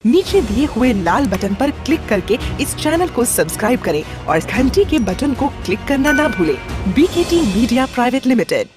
नीचे दिए हुए लाल बटन पर क्लिक करके इस चैनल को सब्सक्राइब करें और घंटी के बटन को क्लिक करना ना भूलें। BKT media private limited.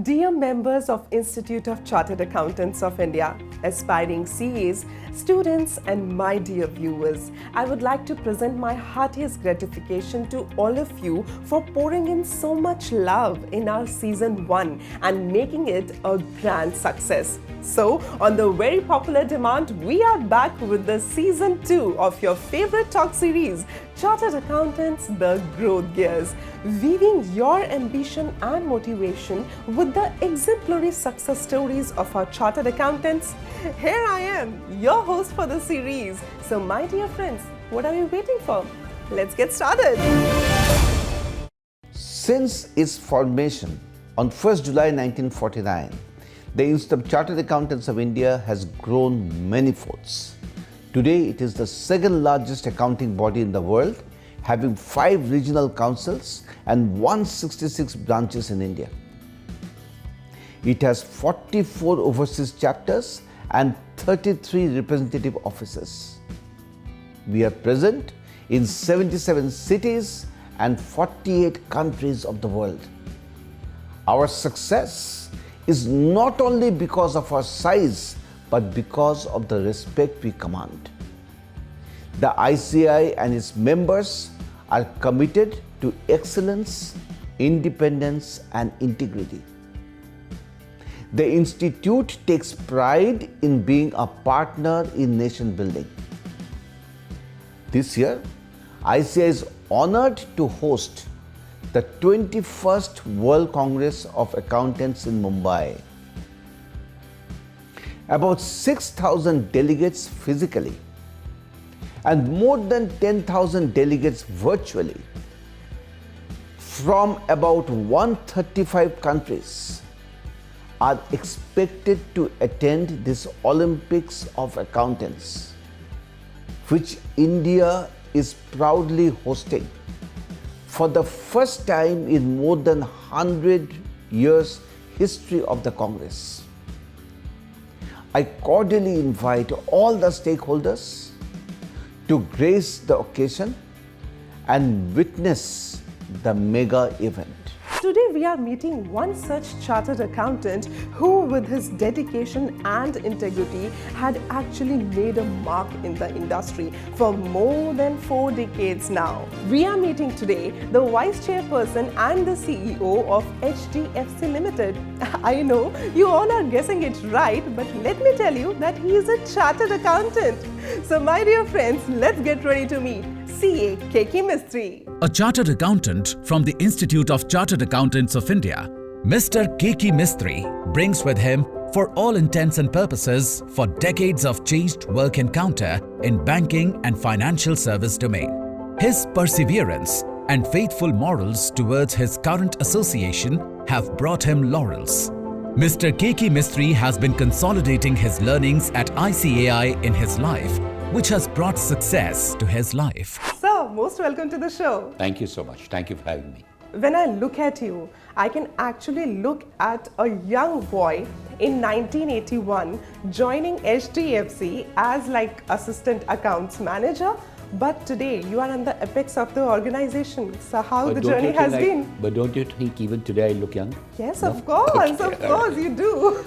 Dear members of Institute of Chartered Accountants of India, aspiring CAs, students and my dear viewers, I would like to present my heartiest gratification to all of you for pouring in so much love in our season 1 and making it a grand success. So, on the very popular demand, we are back with the season 2 of your favorite talk series, Chartered Accountants, The Growth Gears, weaving your ambition and motivation with the exemplary success stories of our Chartered Accountants. Here I am, your host for the series. So my dear friends, what are you waiting for? Let's get started. Since its formation on 1st July 1949, the Institute of Chartered Accountants of India has grown many folds. Today, it is the second largest accounting body in the world, having 5 regional councils and 166 branches in India. It has 44 overseas chapters and 33 representative offices. We are present in 77 cities and 48 countries of the world. Our success is not only because of our size, but because of the respect we command. The ICI and its members are committed to excellence, independence, and integrity. The Institute takes pride in being a partner in nation building. This year, ICI is honored to host the 21st World Congress of Accountants in Mumbai. About 6,000 delegates physically and more than 10,000 delegates virtually from about 135 countries are expected to attend this Olympics of Accountants, which India is proudly hosting for the first time in more than 100 years history of the Congress. I cordially invite all the stakeholders to grace the occasion and witness the mega event. Today we are meeting one such chartered accountant who, with his dedication and integrity, had actually made a mark in the industry for more than 4 decades now. We are meeting today the Vice-Chairperson and the CEO of HDFC Limited. I know you all are guessing it right, but let me tell you that he is a chartered accountant. So my dear friends, let's get ready to meet CA Keki Mistry. A chartered accountant from the Institute of Chartered Accountants of India, Mr. Keki Mistry brings with him, for all intents and purposes, for decades of changed work encounter in banking and financial service domain. His perseverance and faithful morals towards his current association have brought him laurels. Mr. Keki Mistry has been consolidating his learnings at ICAI in his life, which has brought success to his life. Sir, most welcome to the show. Thank you so much. Thank you for having me. When I look at you, I can actually look at a young boy in 1981 joining HDFC as like assistant accounts manager. But today you are on the apex of the organization. So how the journey has been? But don't you think even today I look young? Yes, No? of course, Okay, of course you do.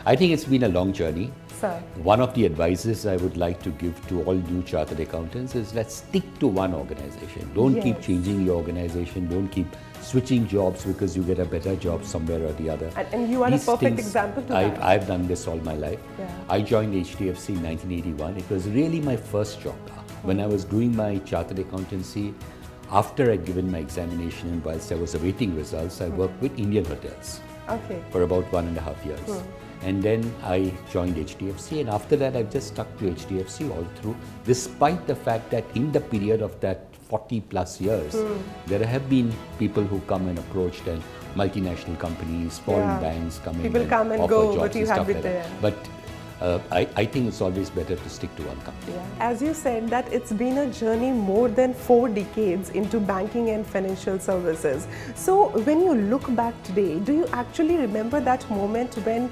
I think it's been a long journey. Sir. One of the advices I would like to give to all new chartered accountants is let's stick to one organization. Don't keep Yes. changing your organization. Don't keep switching jobs because you get a better job somewhere or the other. And you are These a perfect things, example to that. I've done this all my life. Yeah. I joined HDFC in 1981. It was really my first job. When I was doing my chartered accountancy, after I'd given my examination and whilst I was awaiting results, I worked with Indian hotels Okay. for about 1.5 years. And then I joined HDFC, and after that I've just stuck to HDFC all through, despite the fact that in the period of that 40 plus years, there have been people who come and approached, and multinational companies, foreign banks come in. People come and offer go, jobs but you and have stuff it like there. that. But I think it's always better to stick to one company. As you said that it's been a journey more than 4 decades into banking and financial services. So when you look back today, do you actually remember that moment when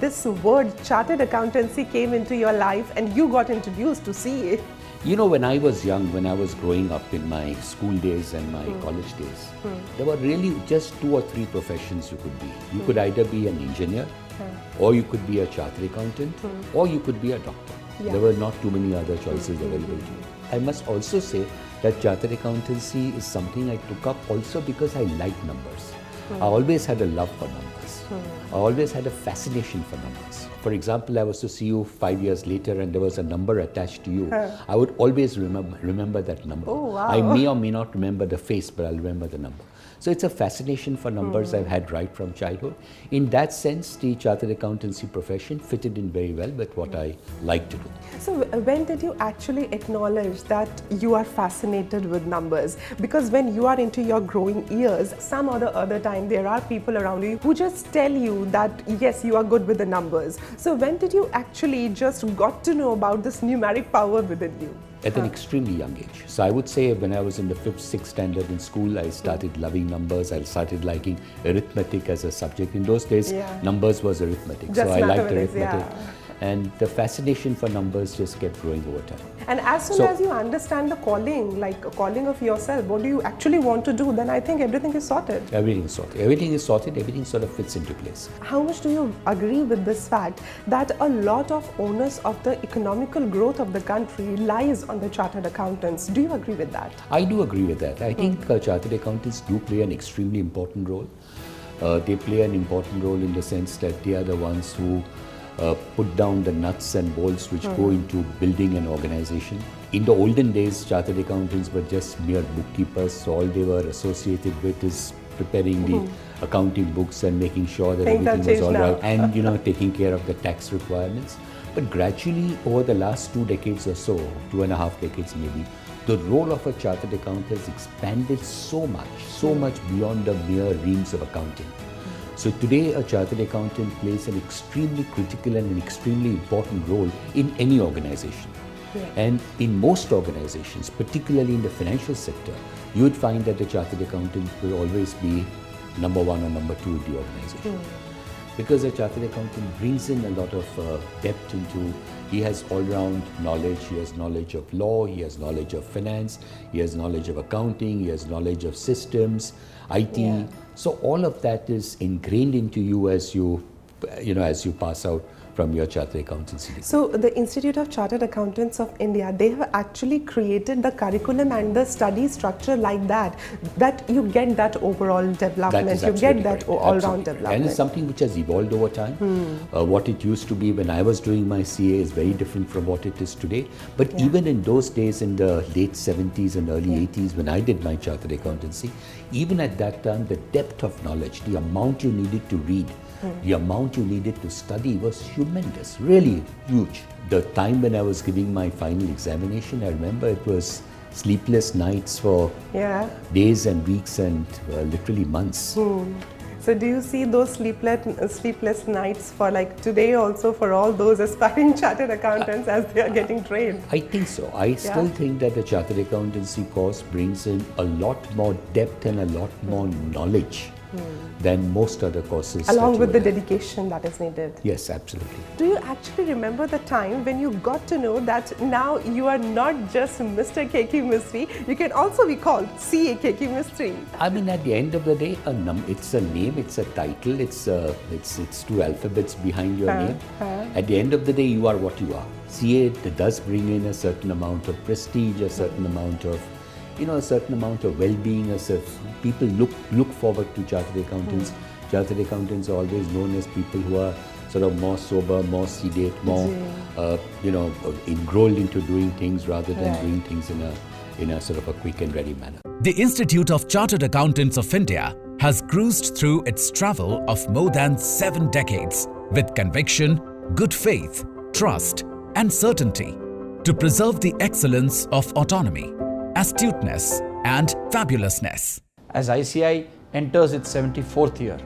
this word chartered accountancy came into your life and you got introduced to CA? You know, when I was young, when I was growing up in my school days and my college days, there were really just 2 or 3 professions you could be. You could either be an engineer, or you could be a chartered accountant, or you could be a doctor. There were not too many other choices available to you. I must also say that chartered accountancy is something I took up also because I like numbers. I always had a love for numbers. I always had a fascination for numbers. For example, I was to see you 5 years later and there was a number attached to you. I would always remember that number. Oh, wow. I may or may not remember the face, but I'll remember the number. So it's a fascination for numbers I've had right from childhood. In that sense, the chartered accountancy profession fitted in very well with what I like to do. So when did you actually acknowledge that you are fascinated with numbers? Because when you are into your growing years, some other time there are people around you who just tell you that yes, you are good with the numbers. So when did you actually just got to know about this numeric power within you? At an extremely young age. So I would say when I was in the 5th, 6th standard in school, I started loving numbers. I started liking arithmetic as a subject. In those days, numbers was arithmetic. Just so I liked mathematics, arithmetic. And the fascination for numbers just kept growing over time. And as soon as you understand the calling, like a calling of yourself, what do you actually want to do, then I think everything is sorted. Everything is sorted. Everything is sorted. Everything sort of fits into place. How much do you agree with this fact that a lot of onus of the economical growth of the country lies on the chartered accountants? Do you agree with that? I do agree with that. I think chartered accountants do play an extremely important role. They play an important role in the sense that they are the ones who put down the nuts and bolts which go into building an organization. In the olden days, chartered accountants were just mere bookkeepers, so all they were associated with is preparing the accounting books and making sure that everything was all right, and taking care of the tax requirements. But gradually, over the last 2 decades or so, 2.5 decades maybe, the role of a chartered accountant has expanded so much beyond the mere realms of accounting. So today, a chartered accountant plays an extremely critical and an extremely important role in any organization. And in most organizations, particularly in the financial sector, you would find that the chartered accountant will always be number 1 or number 2 in the organization. Because a chartered accountant brings in a lot of depth into, he has all-round knowledge, he has knowledge of law, he has knowledge of finance, he has knowledge of accounting, he has knowledge of systems, IT. So all of that is ingrained into you as you pass out from your chartered accountancy degree. So the Institute of Chartered Accountants of India, they have actually created the curriculum and the study structure like that you get that overall development, you get that all-round development. And it's something which has evolved over time. What it used to be when I was doing my CA is very different from what it is today. But even in those days, in the late 70s and early 80s, when I did my chartered accountancy, even at that time, the depth of knowledge, the amount you needed to read, the amount you needed to study was humongous, really huge. The time when I was giving my final examination, I remember it was sleepless nights for days and weeks and literally months. So do you see those sleepless nights for like today also for all those aspiring chartered accountants as they are getting trained? I think so. I still think that the chartered accountancy course brings in a lot more depth and a lot more knowledge than most other courses. Along with the dedication that is needed. Yes, absolutely. Do you actually remember the time when you got to know that now you are not just Mr. Keki Mistry, you can also be called CA Keki Mistry? I mean, at the end of the day, it's a name, it's a title, it's 2 alphabets behind your name. At the end of the day, you are what you are. CA does bring in a certain amount of prestige, a certain amount of well-being. People look forward to chartered accountants. Chartered accountants are always known as people who are sort of more sober, more sedate, more enrolled into doing things rather than doing things in a sort of a quick and ready manner. The Institute of Chartered Accountants of India has cruised through its travel of more than 7 decades with conviction, good faith, trust and certainty to preserve the excellence of autonomy. astuteness, and fabulousness. As ICI enters its 74th year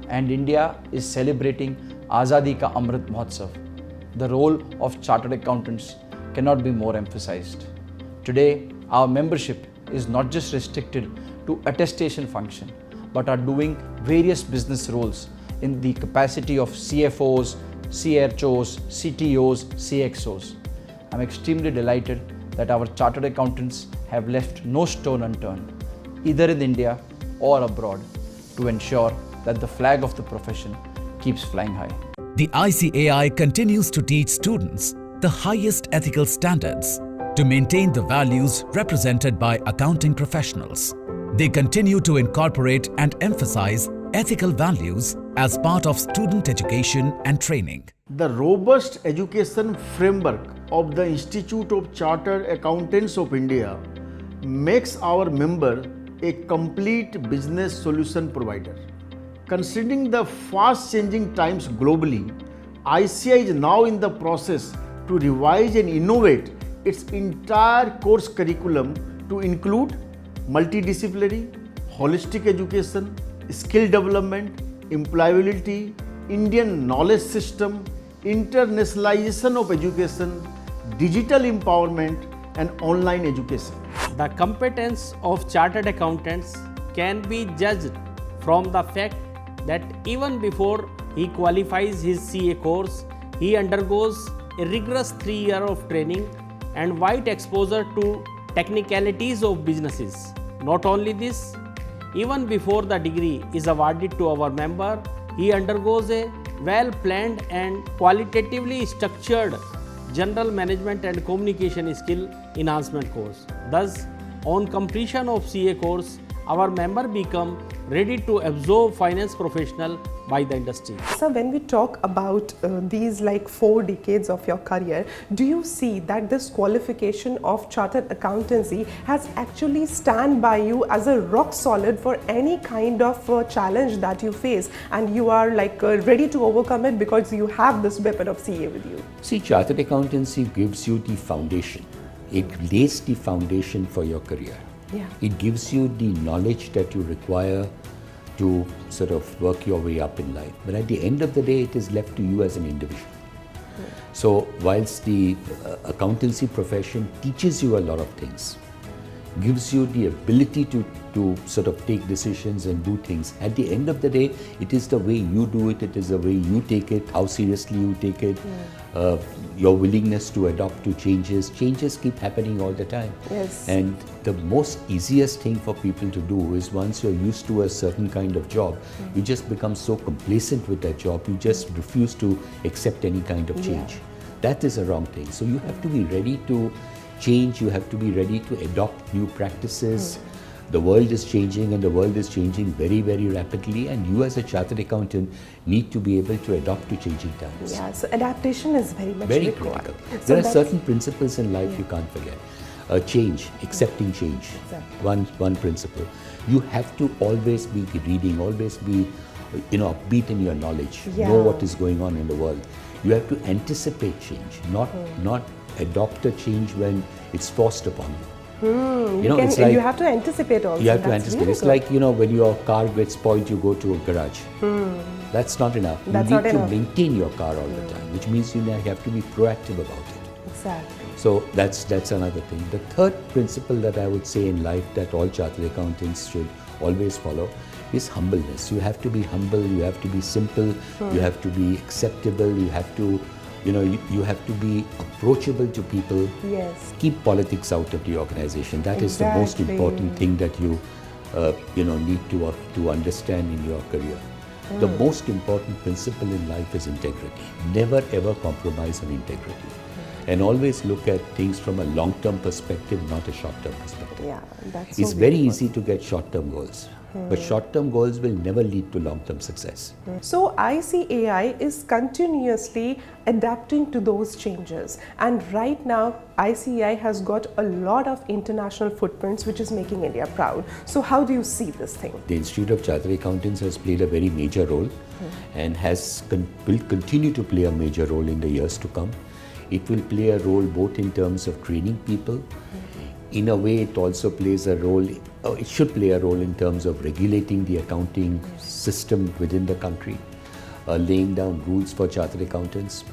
and India is celebrating Azadi Ka Amrit Mahotsav, the role of chartered accountants cannot be more emphasized. Today, our membership is not just restricted to attestation function, but are doing various business roles in the capacity of CFOs, CHOs, CTOs, CXOs. I'm extremely delighted that our chartered accountants have left no stone unturned, either in India or abroad, to ensure that the flag of the profession keeps flying high. The ICAI continues to teach students the highest ethical standards to maintain the values represented by accounting professionals. They continue to incorporate and emphasize ethical values as part of student education and training. The robust education framework of the Institute of Chartered Accountants of India makes our member a complete business solution provider. Considering the fast-changing times globally, ICI is now in the process to revise and innovate its entire course curriculum to include multidisciplinary, holistic education, skill development, employability, Indian knowledge system, internationalization of education, digital empowerment, and online education. The competence of chartered accountants can be judged from the fact that even before he qualifies his CA course, he undergoes a rigorous 3 years of training and wide exposure to technicalities of businesses. Not only this, even before the degree is awarded to our member, he undergoes a well-planned and qualitatively structured general management and communication skill enhancement course. Thus, on completion of CA course, our member become ready to absorb finance professional by the industry. So when we talk about these like 4 decades of your career, do you see that this qualification of chartered accountancy has actually stand by you as a rock solid for any kind of challenge that you face, and you are like ready to overcome it because you have this weapon of CA with you? See, chartered accountancy gives you the foundation. It lays the foundation for your career. Yeah. It gives you the knowledge that you require to sort of work your way up in life. But at the end of the day, it is left to you as an individual. So whilst the accountancy profession teaches you a lot of things, gives you the ability to sort of take decisions and do things, at the end of the day, it is the way you do it, it is the way you take it, how seriously you take it, your willingness to adapt to changes. Changes keep happening all the time. Yes. And the most easiest thing for people to do is, once you're used to a certain kind of job, you just become so complacent with that job, you just refuse to accept any kind of change. That is a wrong thing. So you have to be ready to change, you have to be ready to adopt new practices. The world is changing, and the world is changing very, very rapidly, and you as a chartered accountant need to be able to adapt to changing times. Yeah, so adaptation is very much Very required. critical. So There are certain principles in life you can't forget. Change, accepting change, one principle. You have to always be reading, always be upbeat in your knowledge, know what is going on in the world. You have to anticipate change, not adopt a change when it's forced upon you. It's like you have to anticipate also. You have to anticipate. Really it's like, when your car gets spoiled, you go to a garage. That's not enough. You need to maintain your car all the time, which means you have to be proactive about it. Exactly. So that's another thing. The third principle that I would say in life that all chartered accountants should always follow is humbleness. You have to be humble, you have to be simple, you have to be acceptable, you have to you have to be approachable to people. Yes. Keep politics out of the organization. That is the most important thing that you need to understand in your career. The most important principle in life is integrity. Never ever compromise on integrity. And always look at things from a long-term perspective, not a short-term perspective. Yeah, that's It's very easy to get short-term goals. But short-term goals will never lead to long-term success. So ICAI is continuously adapting to those changes, and right now ICAI has got a lot of international footprints which is making India proud. So how do you see this thing? The Institute of Chartered Accountants has played a very major role and will continue to play a major role in the years to come. It will play a role both in terms of training people, in a way, it also plays a role, it should play a role in terms of regulating the accounting system within the country, laying down rules for chartered accountants,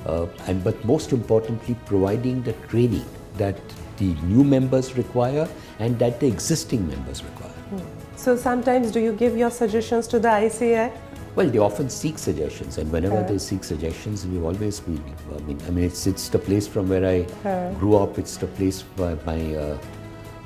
but most importantly, providing the training that the new members require and that the existing members require. So sometimes do you give your suggestions to the ICAI? Well, they often seek suggestions, and whenever they seek suggestions, we've always been. I mean, it's the place from where I grew up. It's the place where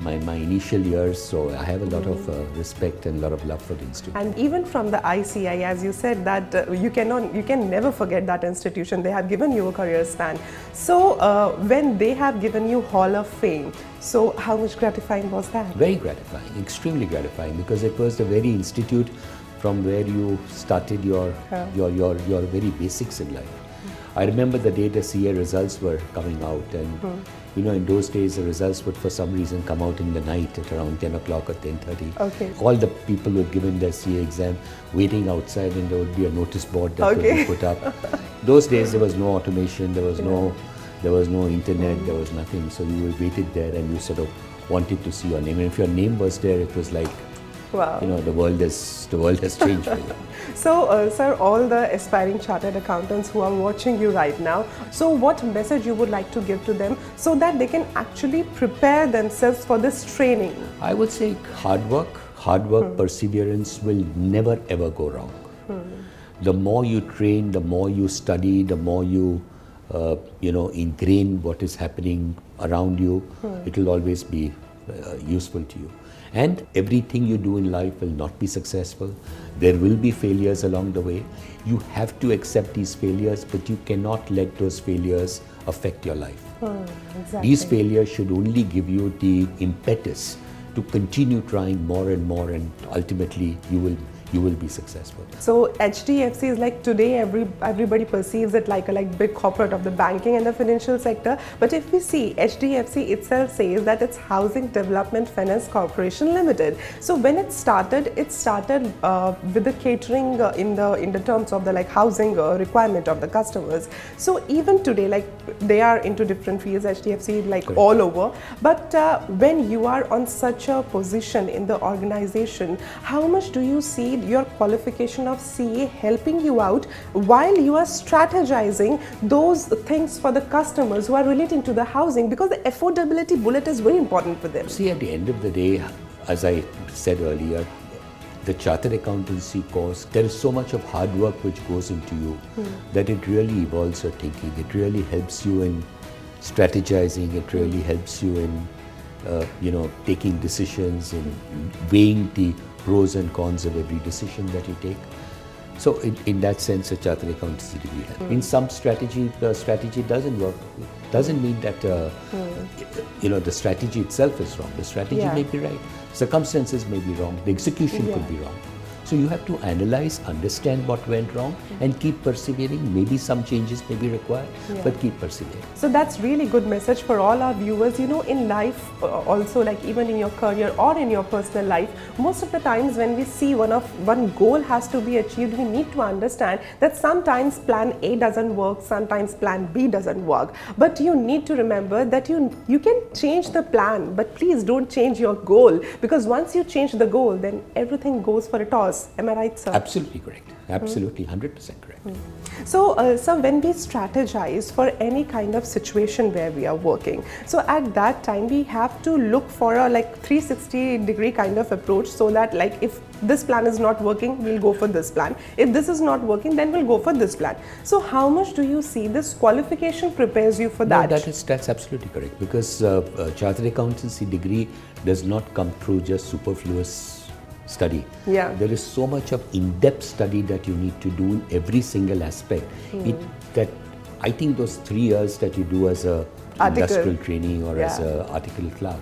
my initial years. So I have a lot of respect and a lot of love for the institute. And even from the ICAI, as you said, that you can never forget that institution. They have given you a career span. So when they have given you Hall of Fame, so how much gratifying was that? Very gratifying, extremely gratifying, because it was the very institute from where you started your very basics in life. I remember the day the CA results were coming out, and you know, in those days the results would for some reason come out in the night at around 10 o'clock or 10:30. Okay. All the people who had given their CA exam waiting outside, and there would be a notice board that would be put up. Those days there was no automation, there was no internet, there was nothing. So you waited there and you sort of wanted to see your name. And if your name was there, it was like, wow. You know, the world has changed for you. So, sir, all the aspiring chartered accountants who are watching you right now, so what message you would like to give to them so that they can actually prepare themselves for this training? I would say hard work, perseverance will never ever go wrong. The more you train, the more you study, the more you ingrain what is happening around you, it will always be useful to you. And everything you do in life will not be successful. There will be failures along the way. You have to accept these failures, but you cannot let those failures affect your life. Exactly. These failures should only give you the impetus to continue trying more and more, and ultimately you will be successful. So HDFC is like today everybody perceives it like a big corporate of the banking and the financial sector. But if we see, HDFC itself says that it's Housing Development Finance Corporation Limited. So when it started with the catering in the terms of the housing requirement of the customers. So even today, they are into different fields, HDFC Correct. all over. But when you are on such a position in the organization, how much do you see your qualification of CA helping you out while you are strategizing those things for the customers who are relating to the housing, because the affordability bullet is very important for them? See, at the end of the day, as I said earlier, the Chartered Accountancy course, there is so much of hard work which goes into you that it really evolves your thinking. It really helps you in strategizing. It really helps you in taking decisions and weighing the pros and cons of every decision that you take. So in that sense, a Chartered Accountancy degree helps. In some strategy, the strategy doesn't work. It doesn't mean that the strategy itself is wrong. The strategy may be right. Circumstances may be wrong. The execution could be wrong. So you have to analyze, understand what went wrong, and keep persevering. Maybe some changes may be required, but keep persevering. So that's really good message for all our viewers. You know, in life also, even in your career or in your personal life, most of the times when we see one goal has to be achieved, we need to understand that sometimes plan A doesn't work, sometimes plan B doesn't work. But you need to remember that you can change the plan, but please don't change your goal, because once you change the goal, then everything goes for a toss. Am I right, sir? Absolutely correct. Absolutely, 100% correct. So, when we strategize for any kind of situation where we are working, so at that time we have to look for a 360-degree kind of approach, so that if this plan is not working, we'll go for this plan. If this is not working, then we'll go for this plan. So how much do you see this qualification prepares you for that? No, that's absolutely correct, because Chartered Accountancy degree does not come through just superfluous study. Yeah. There is so much of in-depth study that you need to do in every single aspect. I think those 3 years that you do as a industrial trainee or as a article clerk,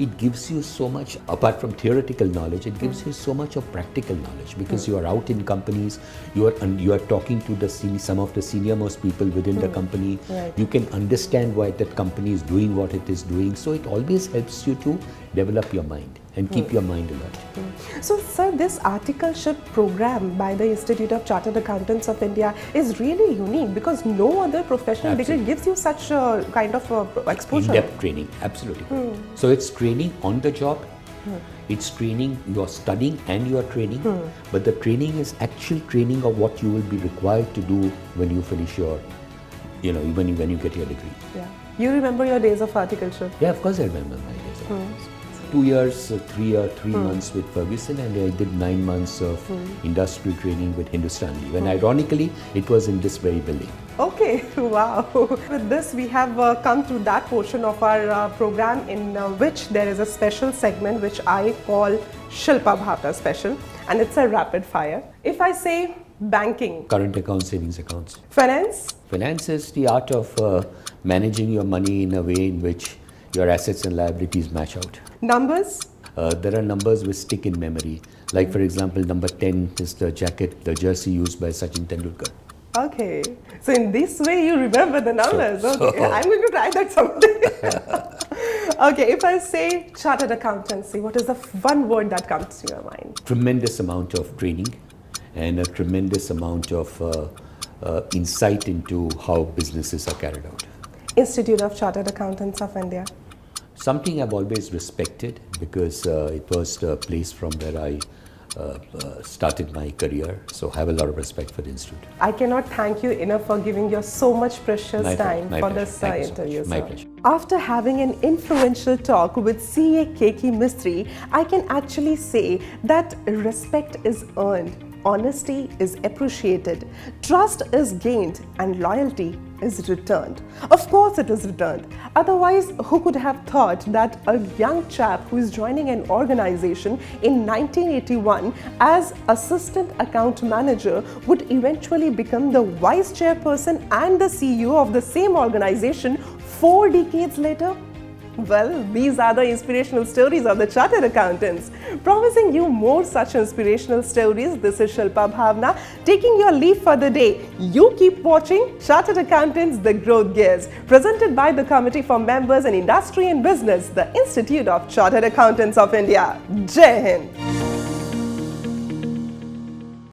it gives you so much, apart from theoretical knowledge, it gives you so much of practical knowledge, because you are out in companies, you are talking to some of the senior most people within the company. Right. You can understand why that company is doing what it is doing. So it always helps you to develop your mind. and keep your mind alert. So, sir, this articleship program by the Institute of Chartered Accountants of India is really unique because no other professional degree gives you such a kind of exposure. In-depth training, absolutely. So it's training on the job. It's training, you're studying and you're training, but the training is actual training of what you will be required to do when you finish your, when you get your degree. Yeah. You remember your days of articleship? Yeah, of course I remember my days of articleship. 2 years, 3 months with Ferguson, and I did 9 months of industrial training with Hindustan Leaf. And ironically, it was in this very building. Okay, wow. With this, we have come to that portion of our program in which there is a special segment which I call Shilpa Bhawana Special, and it's a rapid fire. If I say banking, Current accounts, savings accounts. finance, Finance is the art of managing your money in a way in which your assets and liabilities match out. numbers, There are numbers which stick in memory. Like for example, number 10 is the jacket, the jersey used by Sachin Tendulkar. okay. So in this way you remember the numbers. So- Okay, I'm going to try that someday. Okay, if I say chartered accountancy, what is the one word that comes to your mind? Tremendous amount of training and a tremendous amount of insight into how businesses are carried out. Institute of Chartered Accountants of India. Something I've always respected because it was the place from where I started my career. So I have a lot of respect for the institute. I cannot thank you enough for giving your so much precious My time pleasure, my for pleasure. this Thank you so interview. much. My sir. pleasure. After having an influential talk with CA Keki Mistry, I can actually say that respect is earned, honesty is appreciated, trust is gained, and loyalty is returned. Of course it is returned. Otherwise, who could have thought that a young chap who is joining an organization in 1981 as assistant account manager would eventually become the vice chairperson and the CEO of the same organization 4 decades later? Well, these are the inspirational stories of the Chartered Accountants. Promising you more such inspirational stories, this is Shilpa Bhawana taking your leave for the day. You keep watching Chartered Accountants, The Growth Gears, presented by the Committee for Members in Industry and Business, the Institute of Chartered Accountants of India. Jai Hind!